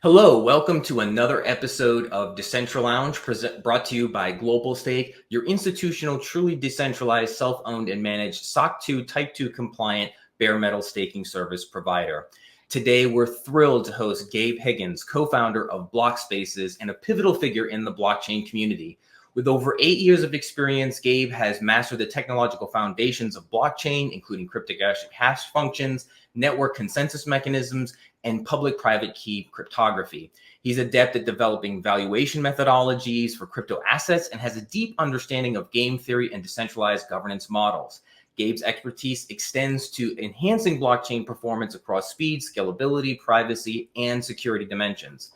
Hello, welcome to another episode of Decentral Lounge, brought to you by Global Stake, your institutional, truly decentralized, self-owned and managed SOC 2 Type 2 compliant bare metal staking service provider. Today, we're thrilled to host Gabe Higgins, co-founder of BlockSpaces and a pivotal figure in the blockchain community. With over 8 years of experience, Gabe has mastered the technological foundations of blockchain, including cryptographic hash functions, network consensus mechanisms, and public-private key cryptography. He's adept at developing valuation methodologies for crypto assets and has a deep understanding of game theory and decentralized governance models. Gabe's expertise extends to enhancing blockchain performance across speed, scalability, privacy, and security dimensions.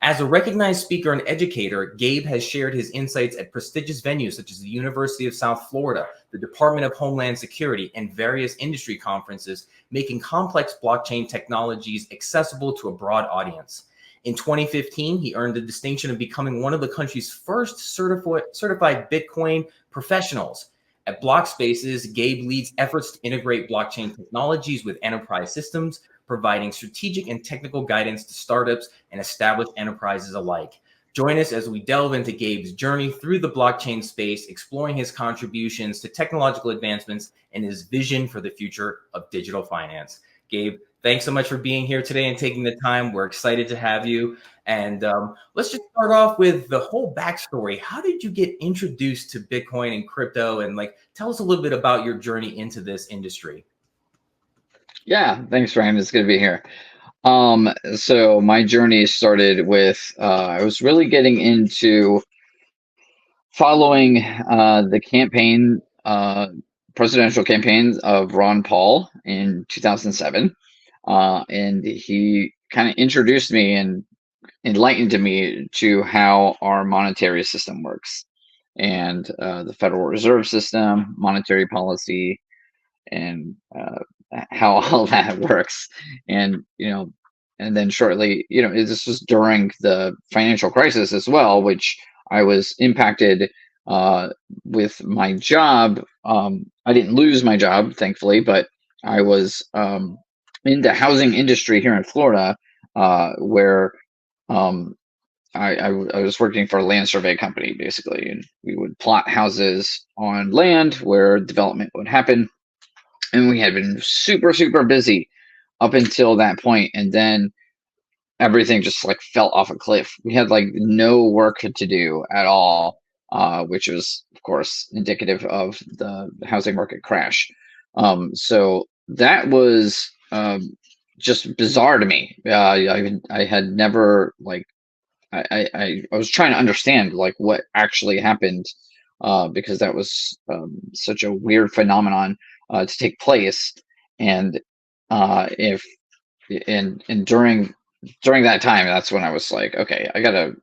As a recognized speaker and educator, Gabe has shared his insights at prestigious venues such as the University of South Florida, the Department of Homeland Security, and various industry conferences, making complex blockchain technologies accessible to a broad audience. In 2015, he earned the distinction of becoming one of the country's first certified Bitcoin professionals. At BlockSpaces, Gabe leads efforts to integrate blockchain technologies with enterprise systems, providing strategic and technical guidance to startups and established enterprises alike. Join us as we delve into Gabe's journey through the blockchain space, exploring his contributions to technological advancements and his vision for the future of digital finance. Gabe, thanks so much for being here today and taking the time. We're excited to have you. And let's just start off with the whole backstory. How did you get introduced to Bitcoin and crypto? And tell us a little bit about your journey into this industry. Yeah, thanks, Ryan. It's good to be here. So my journey started with I was really getting into following the presidential campaigns of Ron Paul in 2007, and he kind of introduced me and enlightened me to how our monetary system works and the Federal Reserve System, monetary policy, and how all that works. And and then shortly, this was during the financial crisis as well, which I was impacted uh, with my job. I didn't lose my job, thankfully, but I was in the housing industry here in Florida, where um, I was working for a land survey company, basically, and we would plot houses on land where development would happen, and we had been super busy up until that point, and then everything just like fell off a cliff. We had like no work to do at all, which was of course indicative of the housing market crash. So that was just bizarre to me. I had never like I was trying to understand like what actually happened, because that was such a weird phenomenon to take place. And if and during that time, that's when I was like, okay, I gotta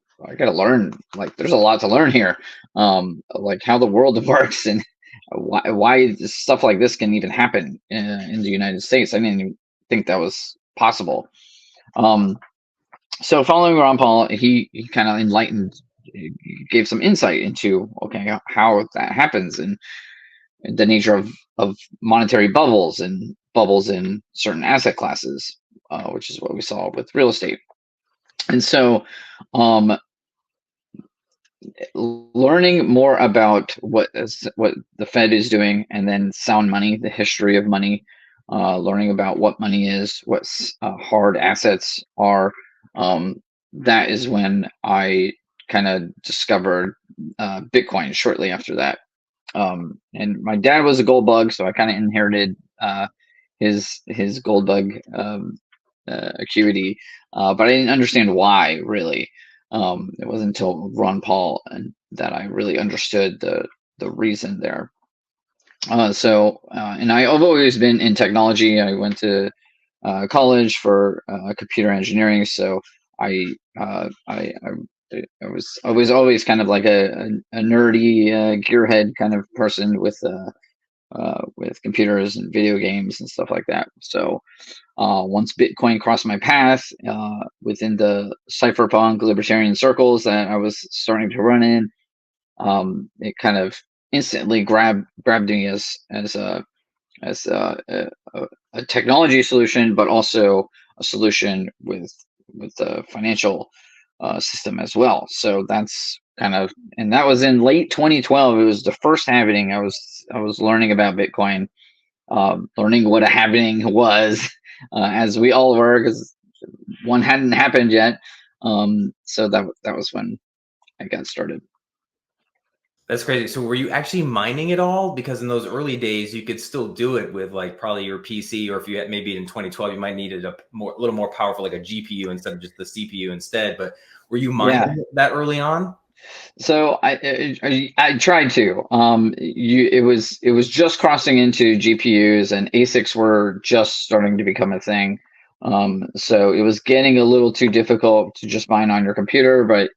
learn. Like, there's a lot to learn here, like how the world works and why stuff like this can even happen in the United States. I didn't even think that was possible. Um, so following Ron Paul, he kind of enlightened, gave some insight into okay how that happens and the nature of monetary bubbles and bubbles in certain asset classes, which is what we saw with real estate. And so, um, learning more about what the Fed is doing, and then sound money, the history of money, learning about what money is, what hard assets are. That is when I kind of discovered Bitcoin shortly after that. And my dad was a gold bug, so I kind of inherited his gold bug acuity, but I didn't understand why really. It wasn't until Ron Paul and that I really understood the reason there. And I've always been in technology. I went to college for computer engineering, so I uh, I, I I was always kind of like a nerdy gearhead kind of person with computers and video games and stuff like that. So once Bitcoin crossed my path within the cypherpunk libertarian circles that I was starting to run in, it kind of instantly grabbed me as a technology solution, but also a solution with the financial system as well. So that's kind of, and that was in late 2012. It was the first happening. I was learning about Bitcoin, learning what a happening was, as we all were, because one hadn't happened yet. So that was when I got started. That's crazy. So were you actually mining it all? Because in those early days, you could still do it with like probably your PC, or if you had maybe in 2012, you might needed a little more powerful, like a GPU instead of just the CPU instead. But were you Yeah. mining that early on? So I tried to. It was just crossing into GPUs, and ASICs were just starting to become a thing. So it was getting a little too difficult to just mine on your computer, but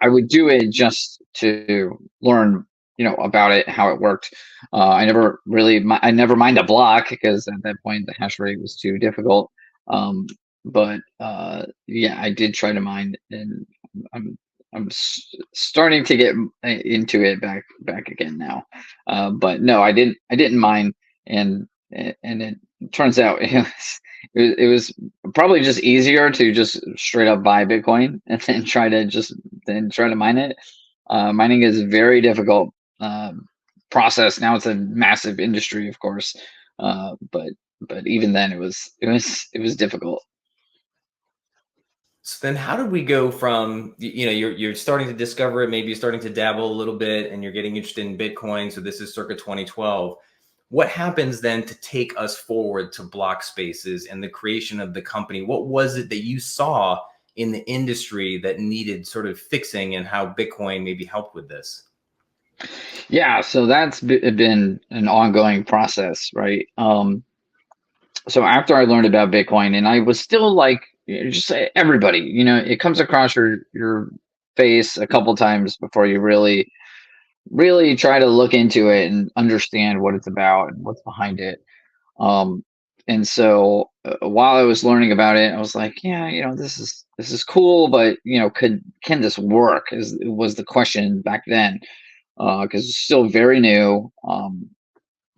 I would do it just to learn, about it, how it worked. I never mined a block, because at that point the hash rate was too difficult. But yeah, I did try to mine, and I'm starting to get into it back again now. But no, I didn't mind, and it turns out it was probably just easier to just straight up buy Bitcoin and then try to mine it. Mining is a very difficult process. Now it's a massive industry, of course, but even then it was difficult. So then how did we go from, you're starting to discover it, maybe you're starting to dabble a little bit and you're getting interested in Bitcoin. So this is circa 2012. What happens then to take us forward to BlockSpaces and the creation of the company? What was it that you saw in the industry that needed sort of fixing, and how Bitcoin maybe helped with this? Yeah, so that's been an ongoing process, right? So after I learned about Bitcoin, and I was still like, just everybody, it comes across your face a couple times before you really try to look into it and understand what it's about and what's behind it. Um, and so while I was learning about it, I was like, yeah, this is cool, but can this work? Was the question back then, because it's still very new.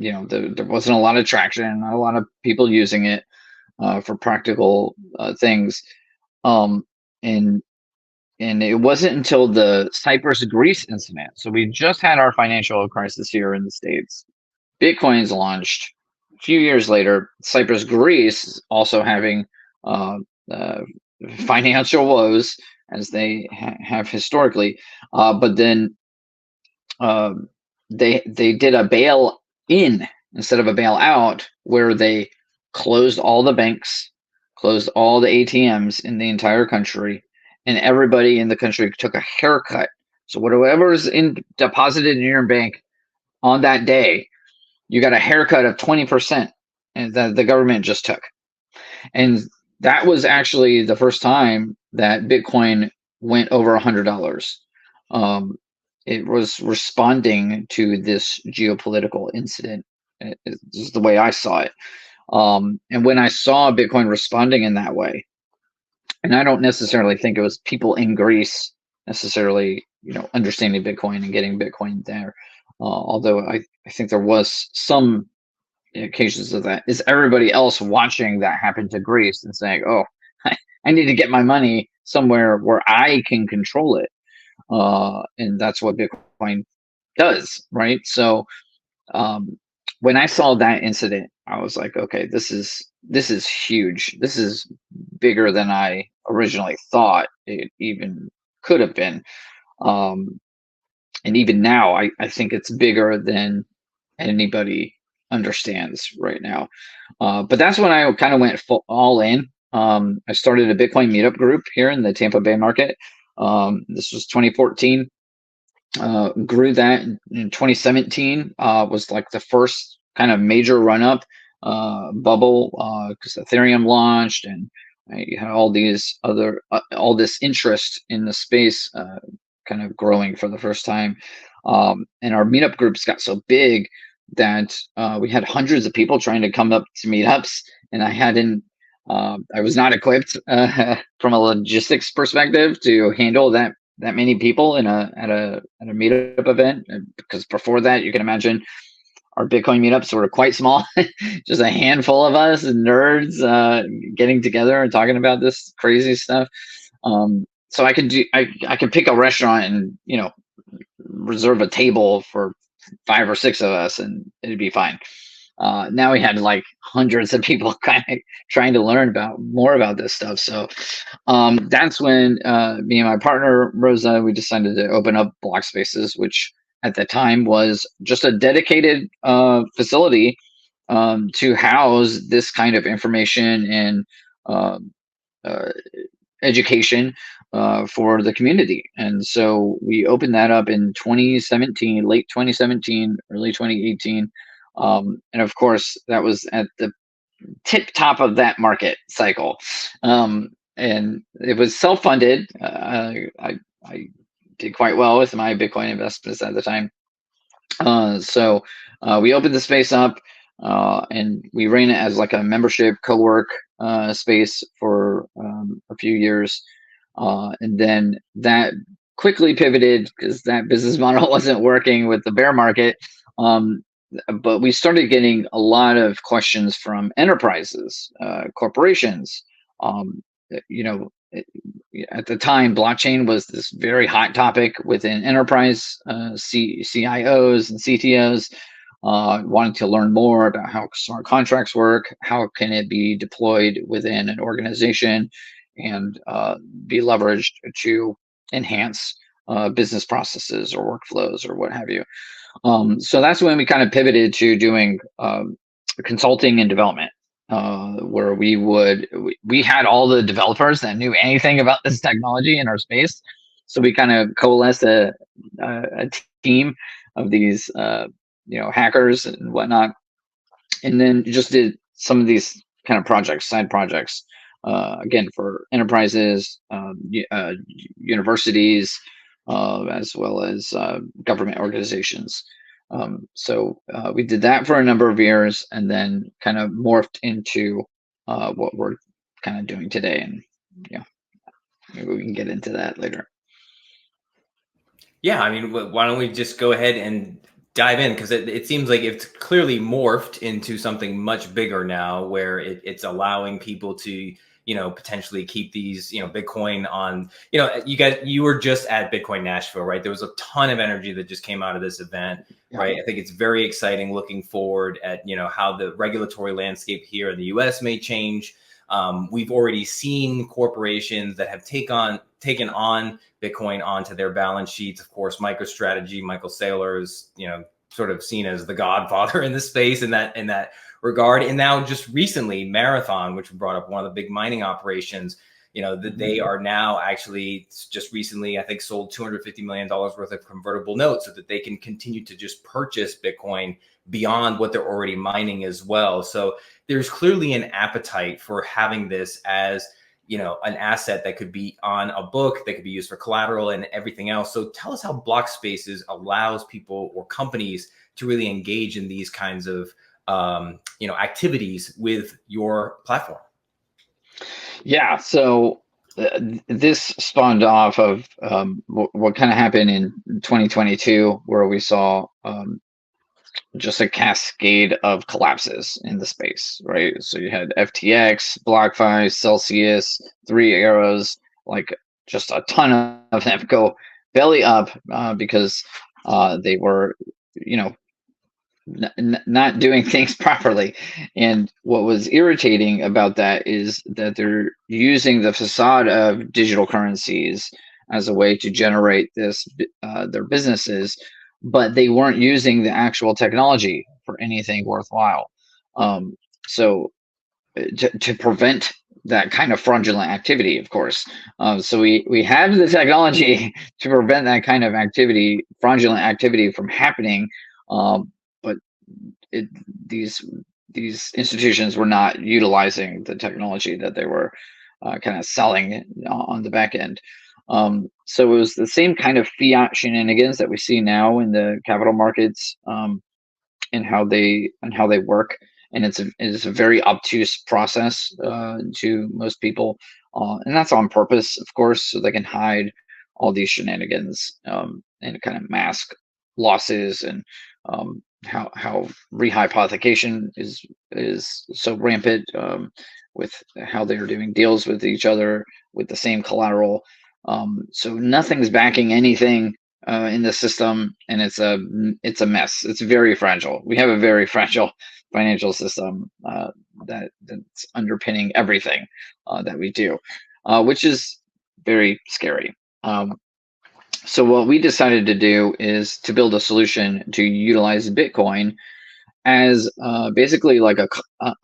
There wasn't a lot of traction, not a lot of people using it for practical things. Um, and and it wasn't until the Cyprus Greece incident. So we just had our financial crisis here in the States. Bitcoin's launched. A few years later, Cyprus Greece also having uh, uh, financial woes, as they have historically. But then uh, they did a bail in instead of a bailout, where they closed all the banks, closed all the ATMs in the entire country, and everybody in the country took a haircut. So whatever's deposited in your bank on that day, you got a haircut of 20%, and that the government just took. And that was actually the first time that Bitcoin went over $100. Um, it was responding to this geopolitical incident. This is the way I saw it. And when I saw Bitcoin responding in that way, and I don't necessarily think it was people in Greece necessarily, understanding Bitcoin and getting Bitcoin there. Although I think there was some occasions of that. Is everybody else watching that happen to Greece and saying, "Oh, I need to get my money somewhere where I can control it," and that's what Bitcoin does, right? So um, when I saw that incident, I was like, "Okay, this is huge. This is bigger than I originally thought it even could have been." Um, and even now, I think it's bigger than anybody understands right now. But that's when I kind of went all in. I started a Bitcoin meetup group here in the Tampa Bay market. This was 2014. Grew that in 2017. Was like the first kind of major run up bubble, because Ethereum launched, and you had all this interest in the space kind of growing for the first time. And our meetup groups got so big that we had hundreds of people trying to come up to meetups, and I was not equipped from a logistics perspective to handle that many people at a meetup event. Because before that, you can imagine our Bitcoin meetups were quite small, just a handful of us nerds getting together and talking about this crazy stuff. So I could pick a restaurant and reserve a table for 5 or 6 of us and it'd be fine. Now we had like hundreds of people kind of trying to learn more about this stuff. So that's when me and my partner Rosa, we decided to open up BlockSpaces, which at the time was just a dedicated facility to house this kind of information and uh, uh, education for the community. And so we opened that up in 2017, late 2017, early 2018. And of course, that was at the tip top of that market cycle. And it was self-funded. I did quite well with my Bitcoin investments at the time. So we opened the space up and we ran it as like a membership co-work space for a few years. And then that quickly pivoted because that business model wasn't working with the bear market. But we started getting a lot of questions from enterprises, corporations. Um, you know, at the time, blockchain was this very hot topic within enterprise CIOs and CTOs, wanting to learn more about how smart contracts work, how can it be deployed within an organization, and be leveraged to enhance business processes or workflows or what have you. So that's when we kind of pivoted to doing consulting and development, where we had all the developers that knew anything about this technology in our space. So we kind of coalesced a team of these hackers and whatnot, and then just did some of these kind of projects, side projects, again for enterprises, universities, as well as government organizations. So we did that for a number of years, and then kind of morphed into what we're kind of doing today. And yeah, maybe we can get into that later. Yeah, I mean, why don't we just go ahead and dive in? Because it seems like it's clearly morphed into something much bigger now, where it's allowing people to, potentially keep these, Bitcoin on, you were just at Bitcoin Nashville, right? There was a ton of energy that just came out of this event, right? I think it's very exciting looking forward at, how the regulatory landscape here in the US may change. We've already seen corporations that have taken on Bitcoin onto their balance sheets. Of course, MicroStrategy, Michael Saylor is, sort of seen as the godfather in the space in that regard. And now just recently, Marathon, which brought up one of the big mining operations, that they are now actually just recently, I think, sold $250 million worth of convertible notes so that they can continue to just purchase Bitcoin beyond what they're already mining as well. So there's clearly an appetite for having this as, an asset that could be on a book, that could be used for collateral and everything else. So tell us how BlockSpaces allows people or companies to really engage in these kinds of, activities with your platform. Yeah, so this spawned off of what kind of happened in 2022, where we saw just a cascade of collapses in the space, right? So you had FTX, BlockFi, Celsius, Three Arrows, like just a ton of them go belly up because they were, not doing things properly. And what was irritating about that is that they're using the facade of digital currencies as a way to generate their businesses, but they weren't using the actual technology for anything worthwhile. So to prevent that kind of fraudulent activity, of course. So we have the technology to prevent that kind of activity, fraudulent activity, from happening. But these institutions were not utilizing the technology that they were kind of selling on the back end. So it was the same kind of fiat shenanigans that we see now in the capital markets, and how they work. And it's a very obtuse process to most people, and that's on purpose, of course, so they can hide all these shenanigans and kind of mask losses and how rehypothecation is so rampant, with how they're doing deals with each other with the same collateral. So nothing's backing anything in the system, and it's a mess. It's very fragile. We have a very fragile financial system that's underpinning everything that we do, which is very scary. So what we decided to do is to build a solution to utilize Bitcoin as basically like a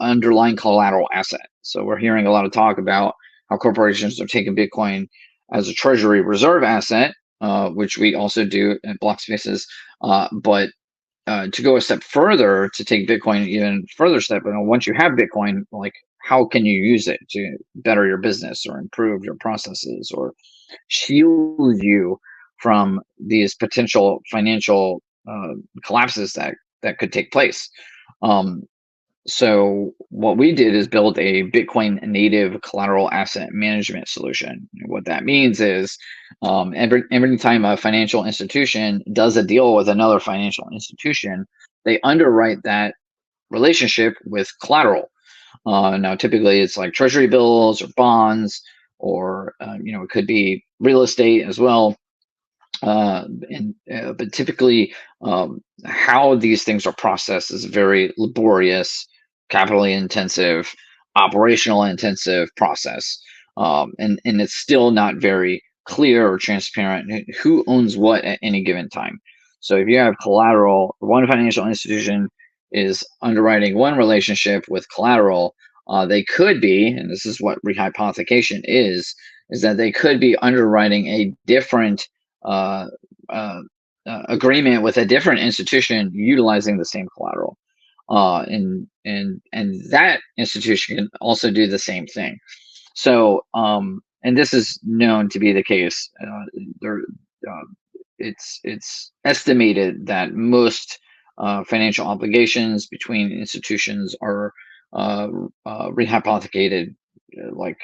underlying collateral asset. So we're hearing a lot of talk about how corporations are taking Bitcoin as a treasury reserve asset, which we also do at BlockSpaces. But to go a step further, to take Bitcoin even further step, once you have Bitcoin, like how can you use it to better your business or improve your processes or shield you from these potential financial collapses that could take place. Um, so what we did is build a Bitcoin native collateral asset management solution. What that means is every time a financial institution does a deal with another financial institution, they underwrite that relationship with collateral. Now, typically it's like treasury bills or bonds, or it could be real estate as well. But typically, how these things are processed is very laborious, capitally intensive, operational intensive process, and it's still not very clear or transparent who owns what at any given time. So if you have collateral, one financial institution is underwriting one relationship with collateral, they could be, and this is what rehypothecation is that they could be underwriting a different uh, uh, agreement with a different institution utilizing the same collateral, and that institution can also do the same thing. So, and this is known to be the case. There, uh, it's estimated that most financial obligations between institutions are rehypothecated, like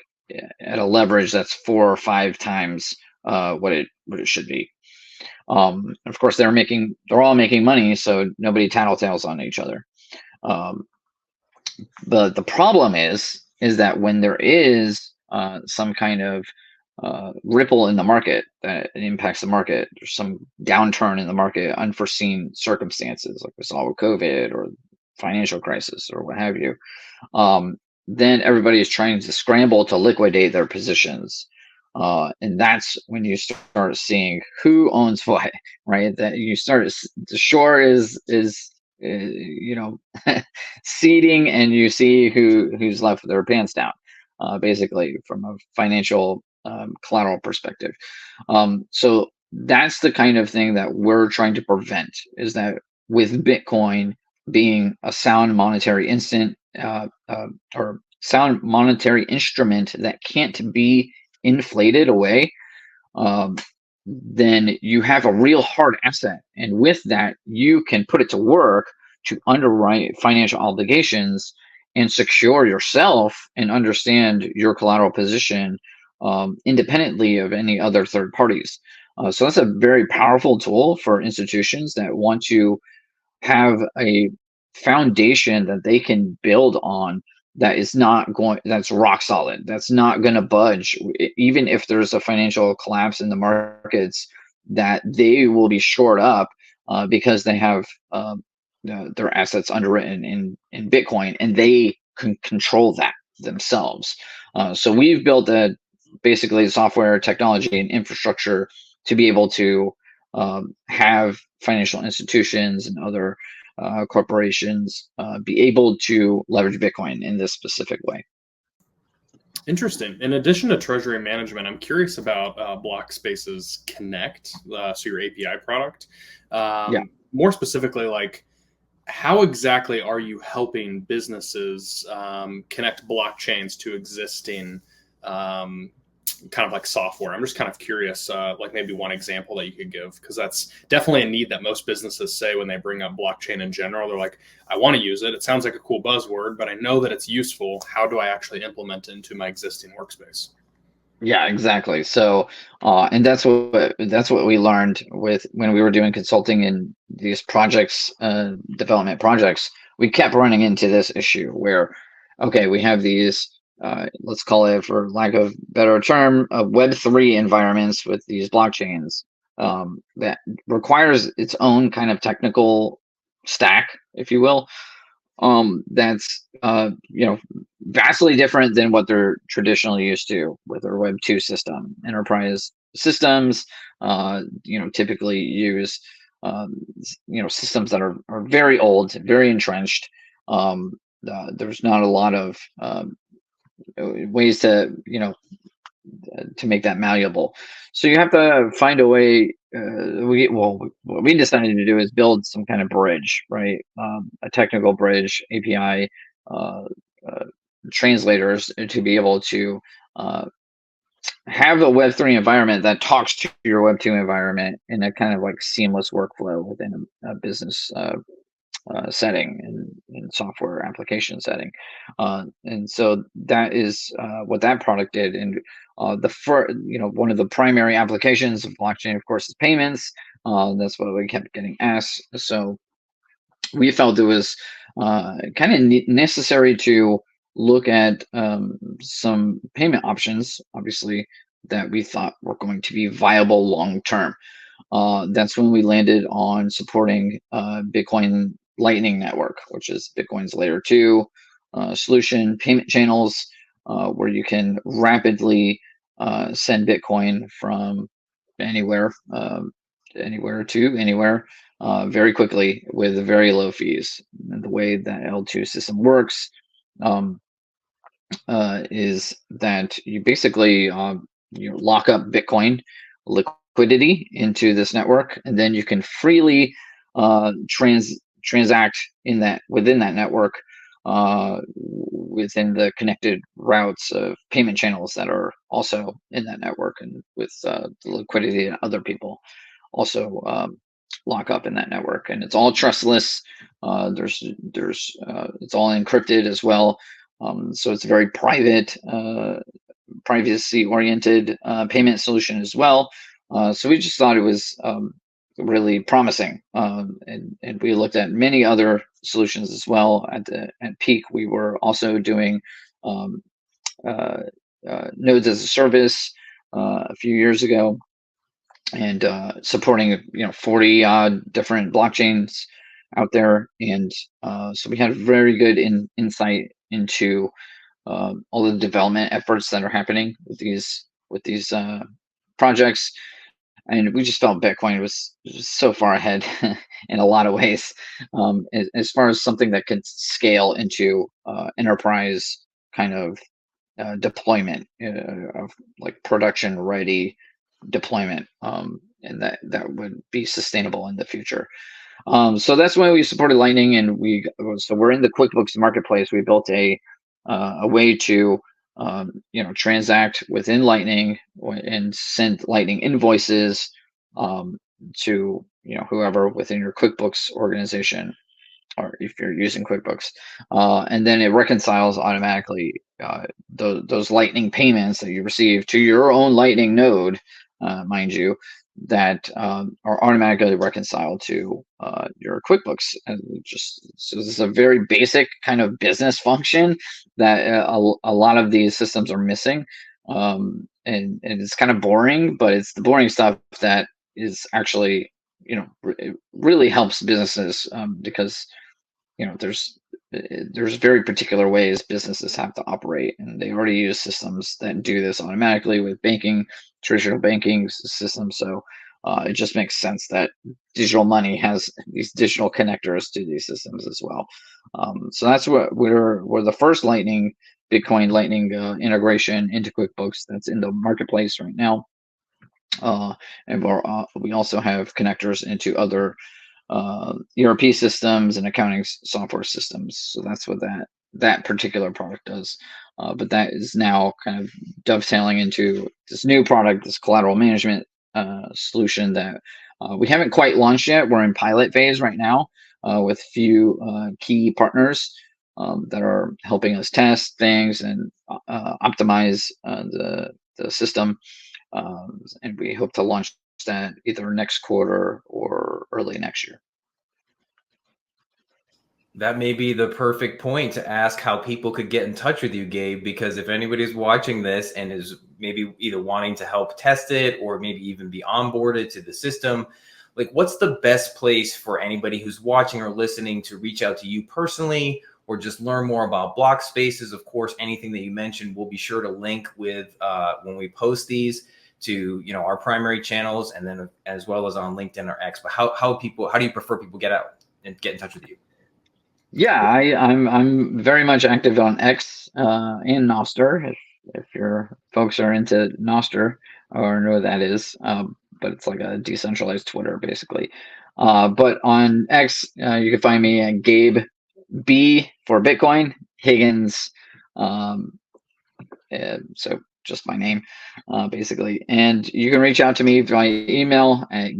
at a leverage that's 4 or 5 times what it should be. Of course, they're all making money, so nobody tattletales on each other. Um, but the problem is that when there is some kind of ripple in the market that impacts the market, there's some downturn in the market, unforeseen circumstances like we saw with COVID or financial crisis or what have you, then everybody is trying to scramble to liquidate their positions. And that's when you start seeing who owns what, right? That you start, the shore is seeding, and you see who's left with their pants down, basically from a financial collateral perspective. So that's the kind of thing that we're trying to prevent, is that with Bitcoin being a sound monetary or sound monetary instrument that can't be inflated away, um, then you have a real hard asset. And with that, you can put it to work to underwrite financial obligations and secure yourself and understand your collateral position independently of any other third parties. So that's a very powerful tool for institutions that want to have a foundation that they can build on, that's rock solid, that's not going to budge even if there's a financial collapse in the markets, that they will be shored up because they have their assets underwritten in Bitcoin, and they can control that themselves. So we've built basically software technology and infrastructure to be able to have financial institutions and other corporations be able to leverage Bitcoin in this specific way. Interesting. In addition to treasury management, I'm curious about BlockSpaces Connect, so your API product. Yeah. More specifically, like how exactly are you helping businesses connect blockchains to existing kind of like software? I'm just kind of curious, like maybe one example that you could give, because that's definitely a need that most businesses say when they bring up blockchain in general. They're like, I want to use it. It sounds like a cool buzzword, but I know that it's useful. How do I actually implement it into my existing workspace? Yeah, exactly. So, and that's what we learned with when we were doing consulting in these projects, development projects. We kept running into this issue where, okay, we have these, let's call it, for lack of better term, Web3 environments with these blockchains, that requires its own kind of technical stack, if you will, that's vastly different than what they're traditionally used to with their Web 2 system. Enterprise systems, typically use systems that are very old, very entrenched. There's not a lot of ways to make that malleable. So you have to find a way. What we decided to do is build some kind of bridge, right? A technical bridge, API, uh, uh, translators to be able to uh, have a Web3 environment that talks to your Web2 environment in a kind of like seamless workflow within a business setting and software application setting. And so that is what that product did. And one of the primary applications of blockchain, of course, is payments. That's what we kept getting asked. So we felt it was kind of necessary to look at some payment options, obviously, that we thought were going to be viable long term. That's when we landed on supporting Bitcoin Lightning Network, which is Bitcoin's layer 2 solution payment channels, where you can rapidly send Bitcoin from anywhere, anywhere to anywhere, very quickly with very low fees. And the way that L2 system works, um, is that you basically lock up Bitcoin liquidity into this network, and then you can freely transact within that network, within the connected routes of payment channels that are also in that network, and with the liquidity that other people also lock up in that network. And it's all trustless. There's it's all encrypted as well. So it's a very private, privacy-oriented payment solution as well. So we just thought it was really promising, and we looked at many other solutions as well. At peak, we were also doing um, nodes as a service a few years ago, and supporting 40 odd different blockchains out there. And so we had very good insight into all the development efforts that are happening with these projects. And we just felt Bitcoin was just so far ahead in a lot of ways, as far as something that can scale into enterprise kind of deployment, of like production ready deployment, and that would be sustainable in the future. So that's why we supported Lightning, and we're in the QuickBooks marketplace. We built a way to transact within Lightning and send Lightning invoices to whoever within your QuickBooks organization, or if you're using QuickBooks, and then it reconciles automatically those Lightning payments that you receive to your own Lightning node, mind you, that are automatically reconciled to your QuickBooks. And so this is a very basic kind of business function that a lot of these systems are missing, and it's kind of boring, but it's the boring stuff that is actually it really helps businesses, because there's very particular ways businesses have to operate, and they already use systems that do this automatically with traditional banking systems. So it just makes sense that digital money has these digital connectors to these systems as well. So that's what we're the first Bitcoin Lightning integration into QuickBooks that's in the marketplace right now. And we also have connectors into other ERP systems and accounting software systems. So that's what that particular product does. But that is now kind of dovetailing into this new product, this collateral management solution that we haven't quite launched yet. We're in pilot phase right now with a few key partners that are helping us test things and optimize the system, and we hope to launch that either next quarter or early next year. That may be the perfect point to ask how people could get in touch with you, Gabe, because if anybody's watching this and is maybe either wanting to help test it or maybe even be onboarded to the system, like what's the best place for anybody who's watching or listening to reach out to you personally or just learn more about BlockSpaces? Of course, anything that you mentioned, we'll be sure to link with when we post these to our primary channels, and then as well as on LinkedIn or X. But how do you prefer people get out and get in touch with you? Yeah, I'm very much active on X and Nostr. If your folks are into Nostr or know what that is, but it's like a decentralized Twitter basically. But on X, you can find me at Gabe B for Bitcoin, Higgins. So just my name, basically. And you can reach out to me via email at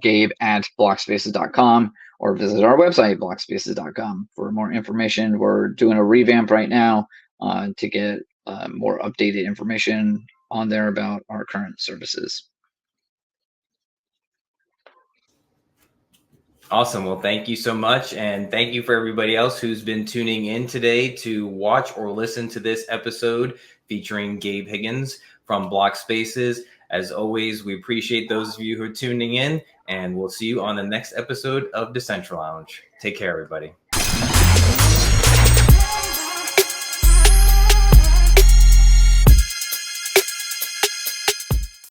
gabe@blockspaces.com or visit our website, blockspaces.com, for more information. We're doing a revamp right now to get more updated information on there about our current services. Awesome. Well, thank you so much. And thank you for everybody else who's been tuning in today to watch or listen to this episode featuring Gabe Higgins from BlockSpaces. As always, we appreciate those of you who are tuning in, and we'll see you on the next episode of Decentral Lounge. Take care, everybody.